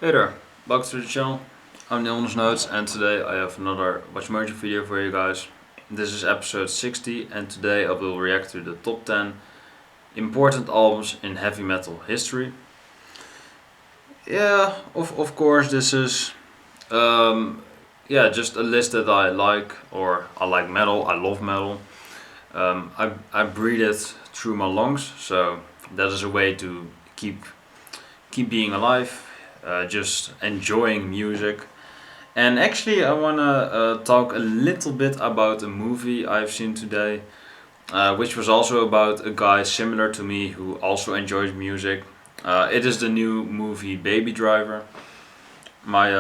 Hey there, welcome to the channel. I'm the Honest Notes and today I have another WatchMojo video for you guys. This is episode 60 and today I will react to the top 10 important albums in heavy metal history. Yeah, of course this is just a list that I like, or I like metal, I love metal. I breathe it through my lungs, so that is a way to keep being alive. Just enjoying music. And actually, I wanna talk a little bit about a movie I've seen today, which was also about a guy similar to me who also enjoys music. It is the new movie Baby Driver. My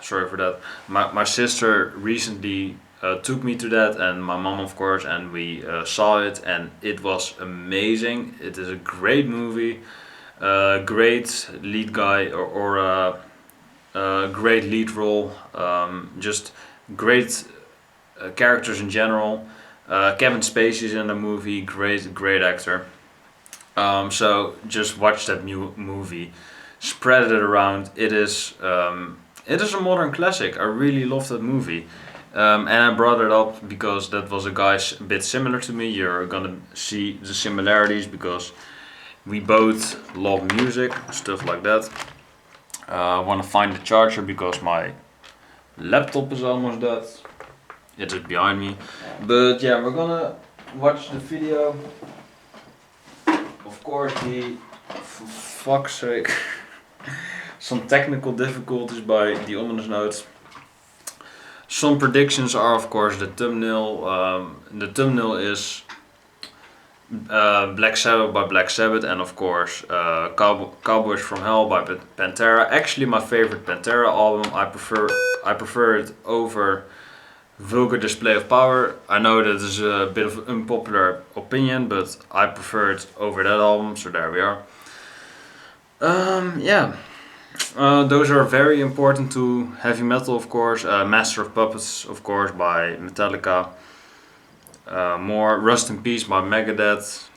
sorry for that. My sister recently took me to that, and my mom of course, and we saw it, and it was amazing. It is a great movie. Great lead guy or great lead role. Just great characters in general. Kevin Spacey's in the movie. Great actor. So just watch that movie. Spread it around. It is a modern classic. I really love that movie. And I brought it up because that was a guy a bit similar to me. You're gonna see the similarities because we both love music, stuff like that. I want to find the charger because my laptop is almost dead. It is behind me. But yeah, we're gonna watch the video. Of course, for fuck's sake, some technical difficulties by the ominous notes. Some predictions are, of course, the thumbnail. The thumbnail is Black Sabbath by Black Sabbath, and of course Cowboys from Hell by Pantera. Actually, my favorite Pantera album. I prefer it over Vulgar Display of Power. I know that is a bit of an unpopular opinion, but I prefer it over that album. So there we are. Those are very important to heavy metal, of course. Master of Puppets, of course, by Metallica. More Rust in Peace by Megadeth,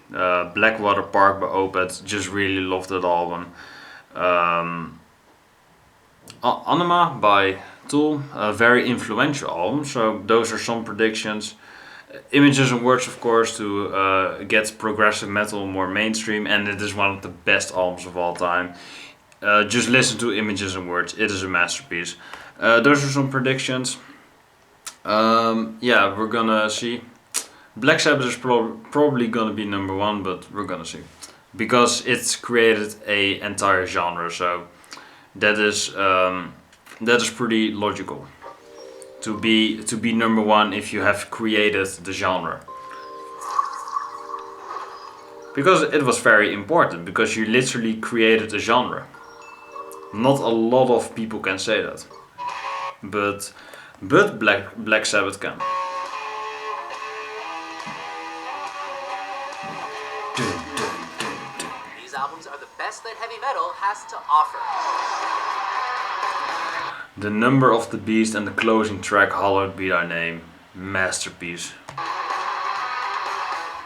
Blackwater Park by Opeth, just really love that album. Anima by Tool, a very influential album, so those are some predictions. Images and Words, of course, to get progressive metal more mainstream, and it is one of the best albums of all time. Just listen to Images and Words, it is a masterpiece. Those are some predictions. We're gonna see. Black Sabbath is probably gonna be number one, but we're gonna see, because it's created a entire genre. So that is pretty logical to be number one if you have created the genre. Because it was very important, because you literally created a genre. Not a lot of people can say that, but Black Sabbath can. These albums are the best that heavy metal has to offer. The Number of the Beast and the closing track, Hallowed Be Thy Name, masterpiece.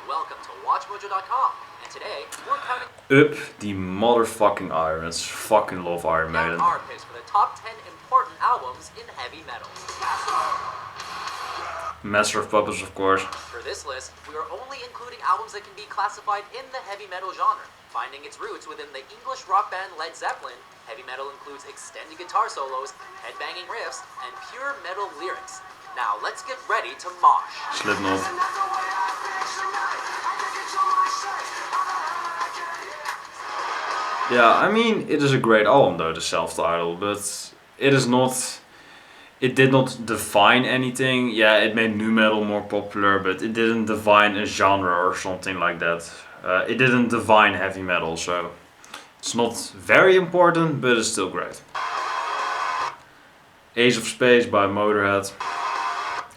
Welcome to WatchMojo.com, and today we're counting Up the motherfucking irons. Fucking love Iron down Maiden. our picks for the top 10 important albums in heavy metal. Master of Puppets, of course. For this list, we are only including albums that can be classified in the heavy metal genre. Finding its roots within the English rock band Led Zeppelin, heavy metal includes extended guitar solos, headbanging riffs, and pure metal lyrics. Now let's get ready to mosh. Slipknot. Yeah, I mean, it is a great album though, the self-titled, but it is not... It did not define anything. Yeah, it made nu metal more popular, but it didn't define a genre or something like that. It didn't define heavy metal, so it's not very important, but it's still great. Ace of Spades by Motorhead.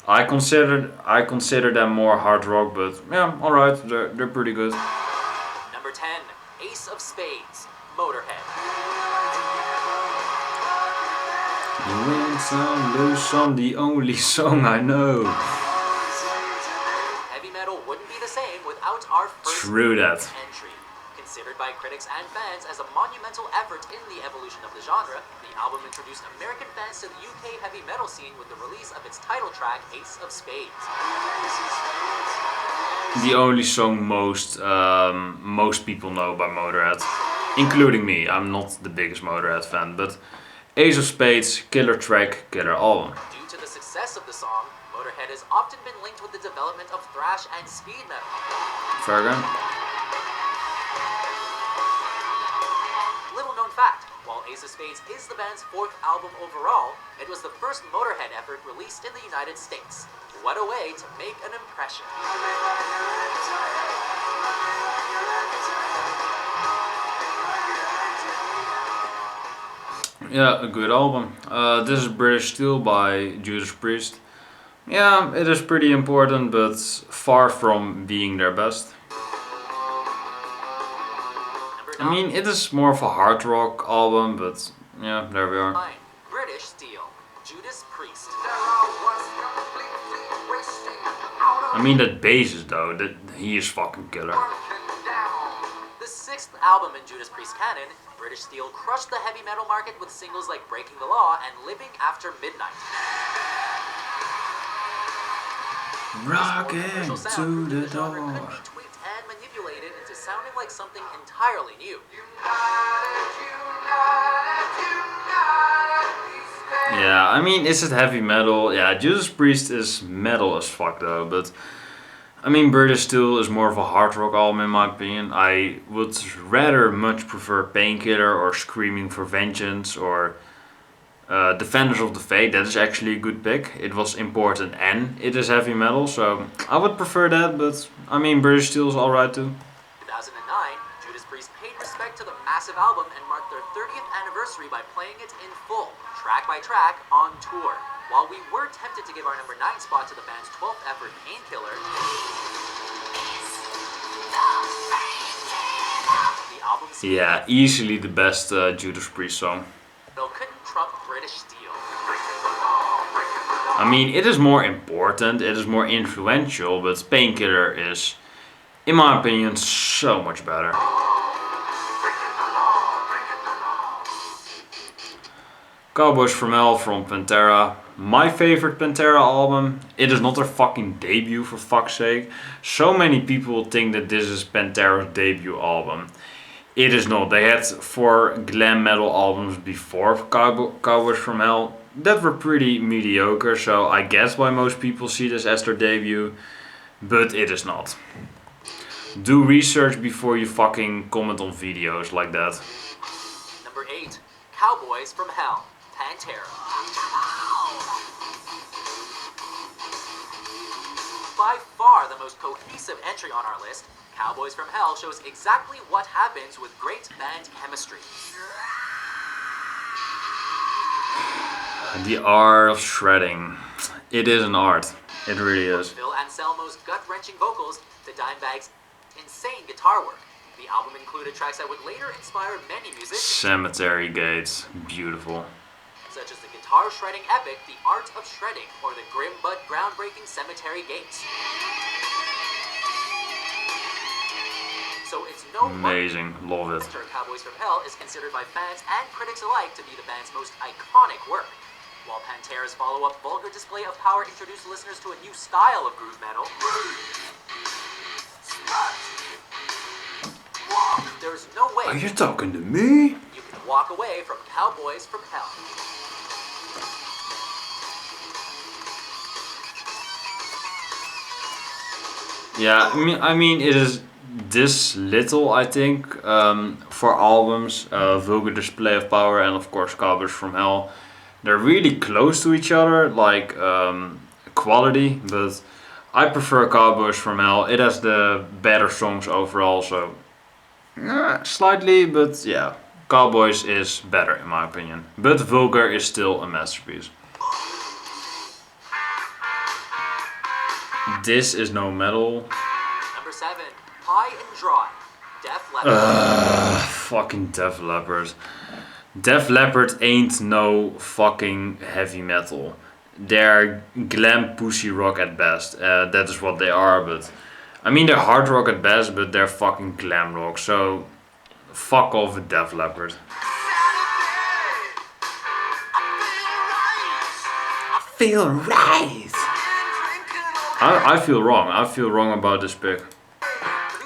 I consider them more hard rock, but yeah, alright, they're pretty good. Number 10, Ace of Spades, Motorhead. Win some, lose some, the only song I know. Heavy metal wouldn't be the same without our first True that. entry. Considered by critics and fans as a monumental effort in the evolution of the genre. The album introduced American fans to the UK heavy metal scene with the release of its title track, Ace of Spades. The only song most people know by Motorhead, including me. I'm not the biggest Motorhead fan, but Ace of Spades, killer track, killer album. Due to the success of the song, Motorhead has often been linked with the development of thrash and speed metal. Fair game. Little known fact, while Ace of Spades is the band's 4th album overall, it was the first Motorhead effort released in the United States. What a way to make an impression. Yeah, a good album. This is British Steel by Judas Priest. Yeah, it is pretty important, but far from being their best. I mean, it is more of a hard rock album, but yeah, there we are. British Steel, Judas Priest. I mean, that bassist though, he is fucking killer. The 6th album in Judas Priest canon, British Steel crushed the heavy metal market with singles like Breaking the Law and Living After Midnight. Rocking to the door. Could be tweaked and manipulated into sounding like something entirely new. Yeah, I mean, is it heavy metal? Yeah, Judas Priest is metal as fuck though, but I mean, British Steel is more of a hard rock album in my opinion. I would rather much prefer Painkiller or Screaming for Vengeance or Defenders of the Faith. That is actually a good pick. It was important and it is heavy metal, so I would prefer that, but I mean, British Steel is alright too. 2009, Judas Priest paid respect to the massive album and marked their 30th anniversary by playing it in full, track by track, on tour. While we were tempted to give our number 9 spot to the band's 12th effort, Painkiller, the album's Yeah, easily the best Judas Priest song. couldn't trump British Steel. I mean, it is more important, it is more influential, but Painkiller is, in my opinion, so much better. Cowboys from Hell from Pantera. My favorite Pantera album. It is not their fucking debut, for fuck's sake. So many people think that this is Pantera's debut album. It is not. They had 4 glam metal albums before Cowboys from Hell that were pretty mediocre, so I guess why most people see this as their debut, but it is not. Do research before you fucking comment on videos like that. Number 8, Cowboys from Hell, Pantera. By far the most cohesive entry on our list, Cowboys from Hell shows exactly what happens with great band chemistry. The art of shredding. It is an art. It really is. Phil Anselmo's gut-wrenching vocals to Dimebag's insane guitar work. The album included tracks that would later inspire many musicians, Cemetery Gates. Beautiful. such as the guitar shredding epic The Art of Shredding or the grim but groundbreaking Cemetery Gates. So it's no Amazing. Love it. wonder Cowboys from Hell is considered by fans and critics alike to be the band's most iconic work. While Pantera's follow-up Vulgar Display of Power introduced listeners to a new style of groove metal, there's no way Are you talking to me? you can walk away from Cowboys from Hell. Yeah, I mean, it is this little, I think, for albums. Vulgar Display of Power and of course Cowboys from Hell. They're really close to each other, like quality, but I prefer Cowboys from Hell. It has the better songs overall, so slightly, but yeah, Cowboys is better in my opinion. But Vulgar is still a masterpiece. This is no metal. Number 7, High and Dry, Def Leppard. Fucking Def Leppard. Def Leppard ain't no fucking heavy metal. They're glam pussy rock at best. That is what they are, but I mean they're hard rock at best, but they're fucking glam rock. So fuck off with Def Leppard. Feel right. I feel wrong. I feel wrong about this pick.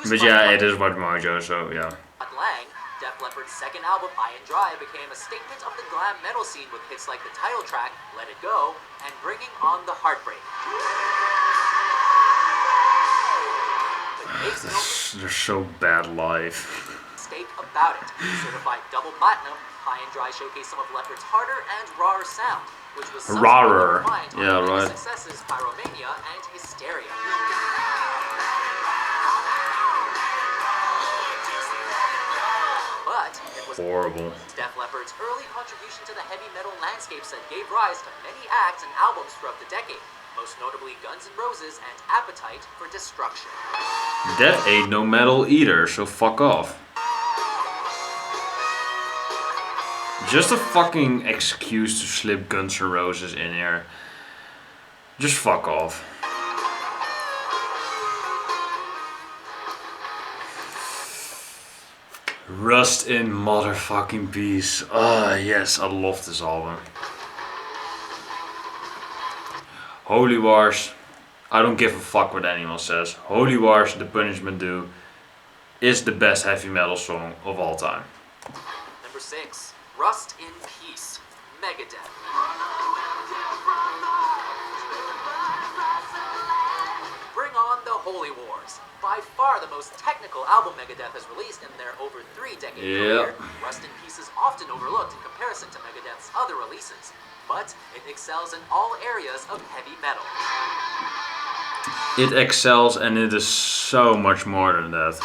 But yeah, it is WatchMojo, so yeah. Lang, Def Leppard's second album, High and Dry, became a statement of the glam metal scene with hits like the title track, Let It Go, and Bringing On the Heartbreak. They're so bad live. Mistake about it. Certified double platinum, High and Dry showcased some of Leppard's harder and rawer sound, which was Rarer. subsequently Yeah, on right. successes Pyromania and Hysteria. But it was Horrible. Def Leppard's early contribution to the heavy metal landscapes that gave rise to many acts and albums throughout the decade, most notably Guns N' Roses and Appetite for Destruction. That ain't no metal either, so fuck off. Just a fucking excuse to slip Guns N' Roses in here. Just fuck off. Rust in motherfucking peace. Ah, yes, I love this album. Holy Wars. I don't give a fuck what anyone says. Holy Wars, The Punishment Due, is the best heavy metal song of all time. Number 6, Rust in Peace, Megadeth. Bring on the Holy Wars. By far the most technical album Megadeth has released in their over 3-decade career, Rust in Peace is often overlooked in comparison to Megadeth's other releases, but it excels in all areas of heavy metal. It excels, and it is so much more than that.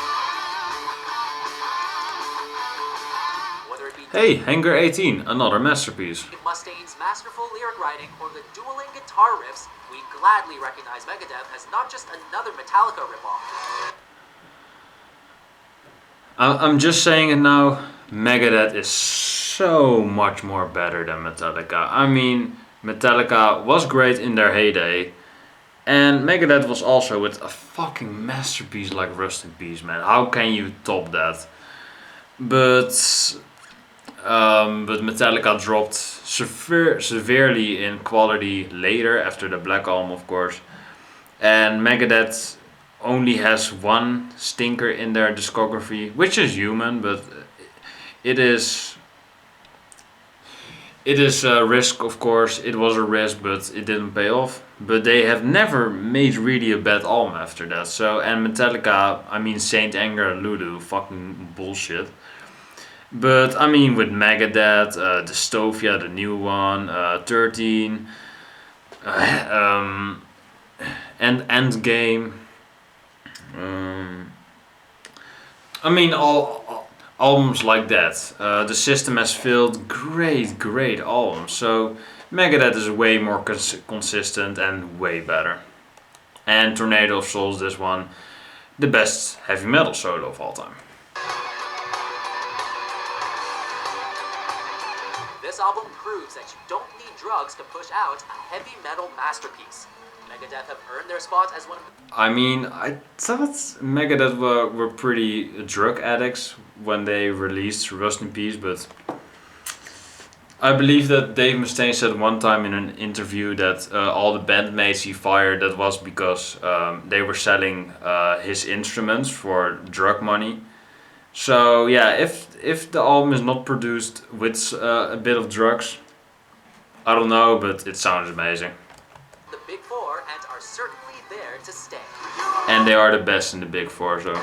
Whether it be Hey, Hangar 18, another masterpiece. Mustaine's masterful lyric writing or the dueling guitar riffs, we gladly recognize Megadeth as not just another Metallica ripoff. I'm just saying it now, Megadeth is so much more better than Metallica. I mean, Metallica was great in their heyday, and Megadeth was also with a fucking masterpiece like Rust in Peace, man. How can you top that? But Metallica dropped severely in quality later, after the Black Album, of course. And Megadeth only has one stinker in their discography, which is human, but it is a risk, of course. It was a risk, but it didn't pay off. But they have never made really a bad album after that. So, and Metallica, I mean, Saint Anger, Lulu, fucking bullshit. But I mean, with Megadeth, Dystopia, the new one, 13, and Endgame. I mean, all albums like that. The System has failed. Great albums. So Megadeth is way more consistent and way better. And Tornado of Souls, this one, the best heavy metal solo of all time. This album proves that you don't need drugs to push out a heavy metal masterpiece. Megadeth have earned their spot as one of the... I mean, I thought Megadeth were pretty drug addicts when they released Rust in Peace, but I believe that Dave Mustaine said one time in an interview that all the bandmates he fired, that was because they were selling his instruments for drug money. So yeah, if the album is not produced with a bit of drugs, I don't know, but it sounds amazing. The Big Four and are certainly there to stay. And they are the best in the Big Four, so.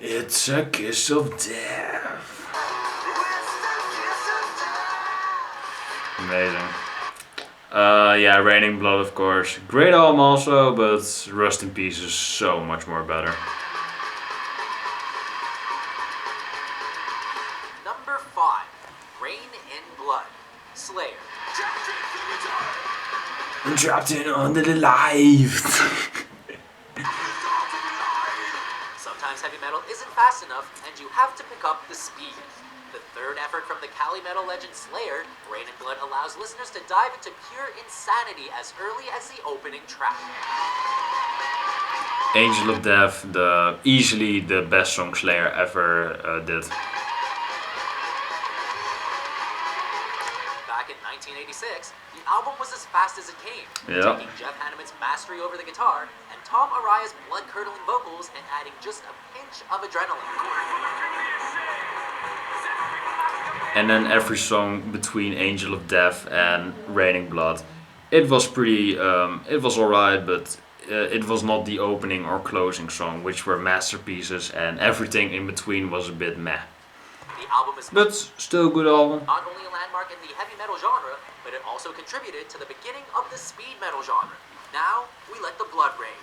It's a kiss of death. Amazing. Yeah, Raining Blood, of course. Great album also, but Rust in Peace is so much more better. Number 5, Rain in Blood, Slayer. I'm trapped in under the life. Sometimes heavy metal isn't fast enough, and you have to pick up the speed. The third effort from the Cali metal legend Slayer, Rain in Blood allows listeners to dive into pure insanity as early as the opening track. Angel of Death, easily the best song Slayer ever did. Back in 1986, the album was as fast as it came, Yeah. taking Jeff Hanneman's mastery over the guitar and Tom Araya's blood-curdling vocals and adding just a pinch of adrenaline. And then every song between Angel of Death and Raining Blood, it was pretty, it was alright, but it was not the opening or closing song, which were masterpieces, and everything in between was a bit meh. The album is But still a good album. not only a landmark in the heavy metal genre, but it also contributed to the beginning of the speed metal genre. Now, we let the blood rain.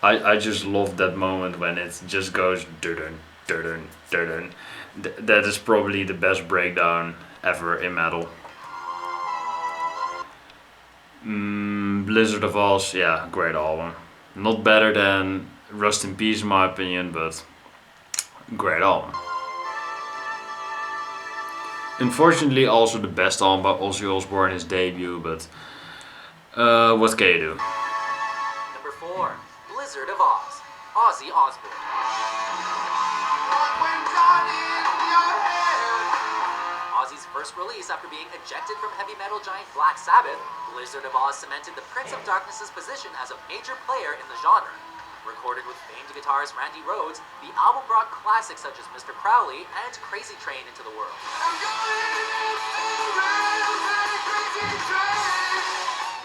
I just love that moment when it just goes dun dun dun. That is probably the best breakdown ever in metal. Blizzard of Oz, yeah, great album. Not better than Rust in Peace in my opinion, but great album. Unfortunately, also the best album by Ozzy Osbourne, his debut, but what can you do? Number 4, Blizzard of Oz, Ozzy Osbourne. Ozzy's first release after being ejected from heavy metal giant Black Sabbath, Blizzard of Oz cemented the Prince of Darkness's position as a major player in the genre. Recorded with famed guitarist Randy Rhoads, the album brought classics such as Mr. Crowley and Crazy Train into the world.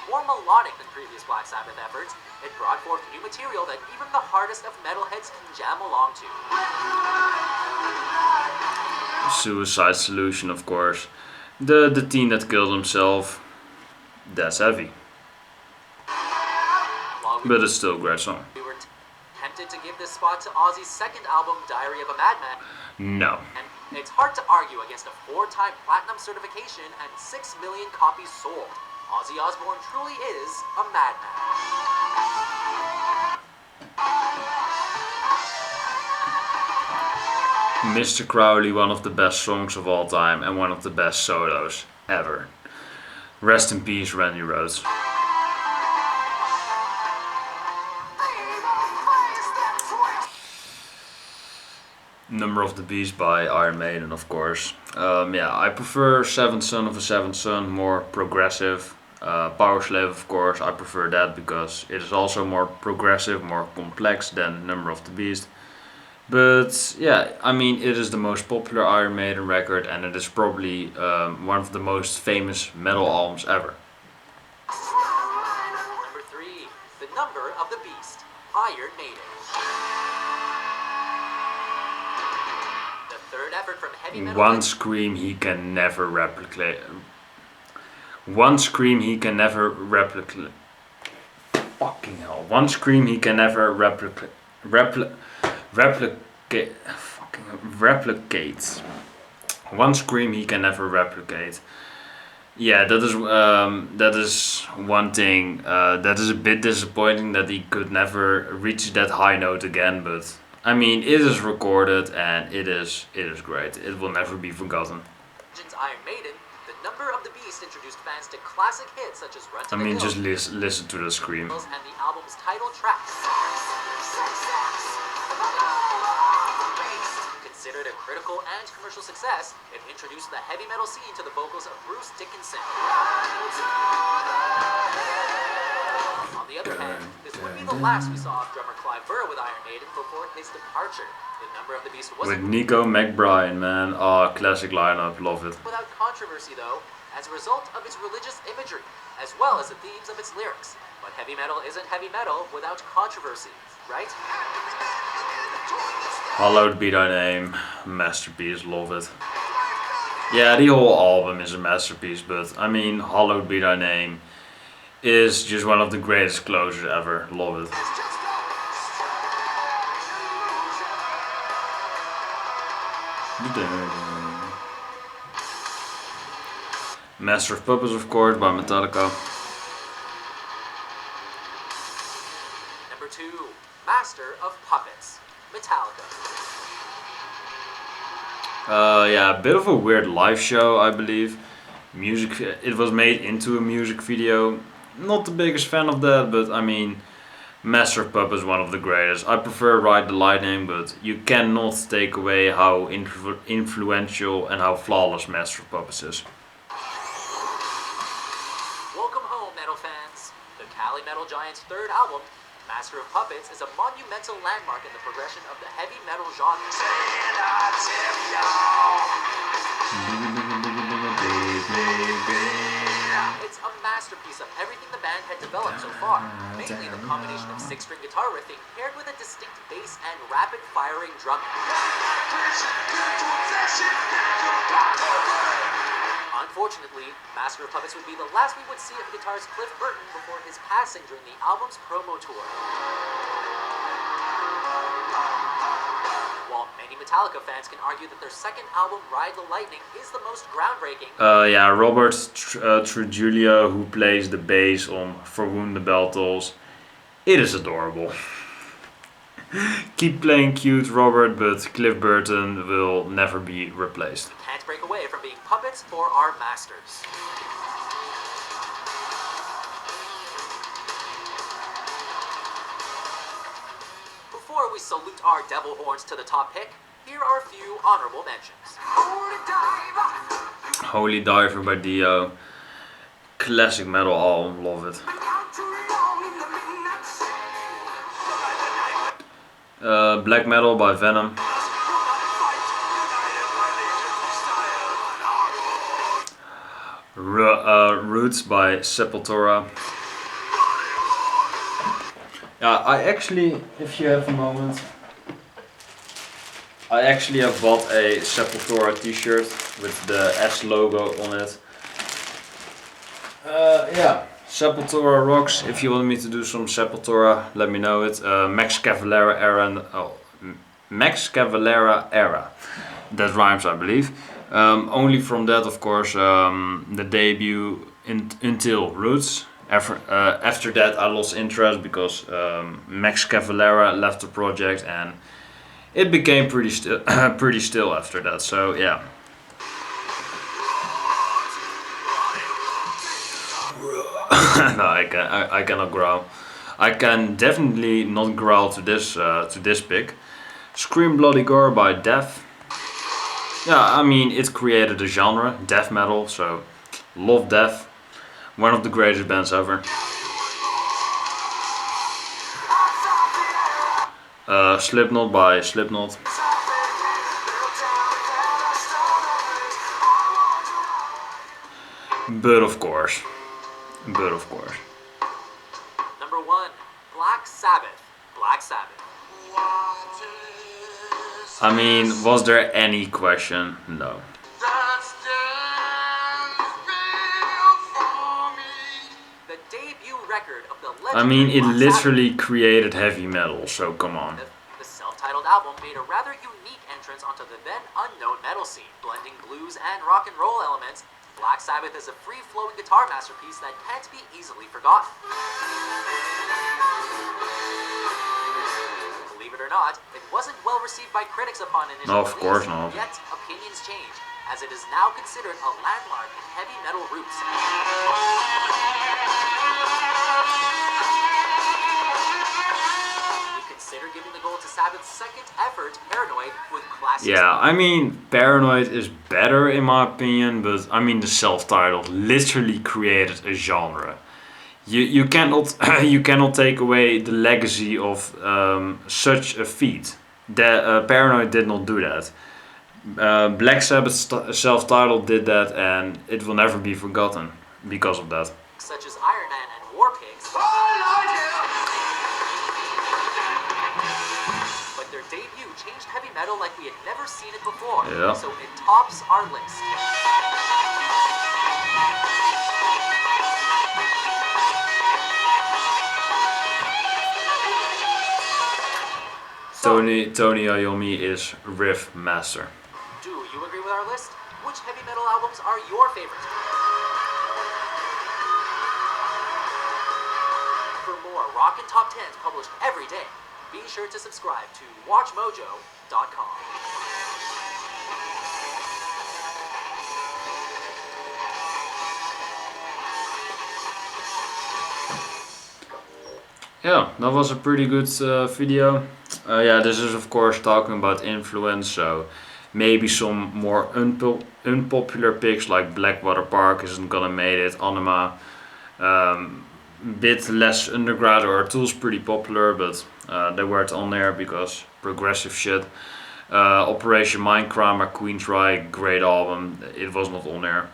More melodic than previous Black Sabbath efforts, it brought forth new material that even the hardest of metalheads can jam along to. Suicide Solution, of course. The teen that killed himself. That's heavy. But it's still a great song. We were tempted to give this spot to Ozzy's second album, Diary of a Madman. No. And it's hard to argue against a 4-time platinum certification and 6 million copies sold. Ozzy Osbourne truly is a madman. Mr. Crowley, one of the best songs of all time and one of the best solos ever. Rest in peace, Randy Rhoads. Number of the Beast by Iron Maiden, of course. Yeah, I prefer Seventh Son of a Seventh Son, more progressive. Power Slave, of course, I prefer that because it is also more progressive, more complex than Number of the Beast. But yeah, I mean, it is the most popular Iron Maiden record and it is probably one of the most famous metal albums ever. Number 3, The Number of the Beast, Iron Maiden. The third effort from heavy metal. One scream he can never replicate. One scream he can never replicate. Fucking hell. One scream he can never replicate. Replicate. One scream he can never replicate. Yeah, that is one thing. That is a bit disappointing that he could never reach that high note again. But I mean, it is recorded and it is great. It will never be forgotten. Iron Maiden, The Number of the Beast introduced fans to classic hits such as Run to I the mean, Hills just listen to the scream. and the album's title track. Considered a critical and commercial success, it introduced the heavy metal scene to the vocals of Bruce Dickinson. On the other hand, this would be the last we saw of drummer Clive Burr with Iron Maiden before his departure. The Number of the Beast With wasn't Nico McBride, man. Oh, classic lineup, love it. without controversy, though, as a result of its religious imagery, as well as the themes of its lyrics. But heavy metal isn't heavy metal without controversy, right? Hallowed Be Thy Name, masterpiece, love it. Yeah, the whole album is a masterpiece, but I mean, Hallowed Be Thy Name is just one of the greatest closers ever, love it. Master of Puppets, of course, by Metallica. Number 2, Master of Puppets, Metallica. Yeah, a bit of a weird live show, I believe. music. It was made into a music video. Not the biggest fan of that, but I mean, Master of Puppets is one of the greatest. I prefer Ride the Lightning, but you cannot take away how influential and how flawless Master of Puppets is. Welcome home, metal fans. The Cali Metal Giants' third album, Master of Puppets, is a monumental landmark in the progression of the heavy metal genre. It's a masterpiece of everything the band had developed so far, mainly the combination of six-string guitar riffing paired with a distinct bass and rapid-firing drumming. Unfortunately, Master of Puppets would be the last we would see of guitarist Cliff Burton before his passing during the album's promo tour. While many Metallica fans can argue that their second album, Ride the Lightning, is the most groundbreaking. Yeah, Robert Trujillo, who plays the bass on Verwoonde Beltels, it is adorable. Keep playing cute, Robert, but Cliff Burton will never be replaced. We can't break away from being puppets for our masters. Before we salute our devil horns to the top pick, here are a few honorable mentions. Holy Diver by Dio. Classic metal album, love it. Black Metal by Venom. Roots by Sepultura. Yeah, I actually, if you have a moment, I actually have bought a Sepultura t-shirt with the S logo on it. Yeah, Sepultura rocks. If you want me to do some Sepultura, let me know it. Max Cavalera era. That rhymes, I believe. Only from that, of course, the debut Until Roots. After that, I lost interest because Max Cavalera left the project and it became pretty still after that. So yeah. No, I cannot growl. I can definitely not growl to this pick. Scream Bloody Gore by Death. Yeah, I mean it created a genre, death metal. So love Death. One of the greatest bands ever. Slipknot by Slipknot. But of course. Number 1, Black Sabbath. Black Sabbath. I mean, was there any question? No. The debut record of the legendary I mean, it Black literally Sabbath. created heavy metal, so come on. The self-titled album made a rather unique entrance onto the then unknown metal scene, blending blues and rock and roll elements. Black Sabbath is a free-flowing guitar masterpiece that can't be easily forgotten. Believe it or not, it wasn't well received by critics upon initial No, of course release, not. yet opinions change, as it is now considered a landmark in heavy metal roots. We consider giving the gold to Sabbath's second effort, Paranoid, with classic. Yeah, I mean, Paranoid is better in my opinion, but I mean the self-titled literally created a genre. You cannot take away the legacy of such a feat. Paranoid did not do that. Black Sabbath self-titled did that, and it will never be forgotten because of that. Such as Iron Man and War Pigs. But their debut changed heavy metal like we had never seen it before. Yeah. So it tops our list. Tony Iommi is riff master. Do you agree with our list? Which heavy metal albums are your favorite? For more rock and top 10s published every day, be sure to subscribe to WatchMojo.com. Yeah, that was a pretty good video. Yeah, this is of course talking about influence, so maybe some more unpopular picks like Blackwater Park isn't gonna make it, Anima, bit less underground, or Tool's pretty popular, but they weren't on there because progressive shit. Operation Mindcrime by Queensryche, great album, it was not on there.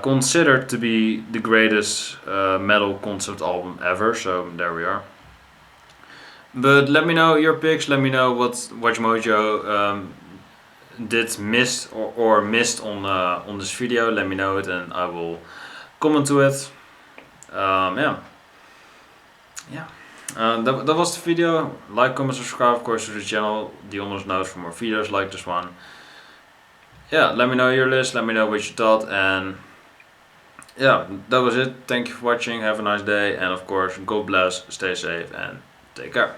Considered to be the greatest metal concept album ever, so there we are. But let me know your picks. Let me know what WatchMojo did miss or missed on this video. Let me know it, and I will comment to it. Yeah, yeah. That was the video. Like, comment, subscribe, of course, to the channel. The honest note for more videos like this one. Yeah, let me know your list. Let me know what you thought, and yeah, that was it. Thank you for watching. Have a nice day, and of course, God bless, stay safe, and take care.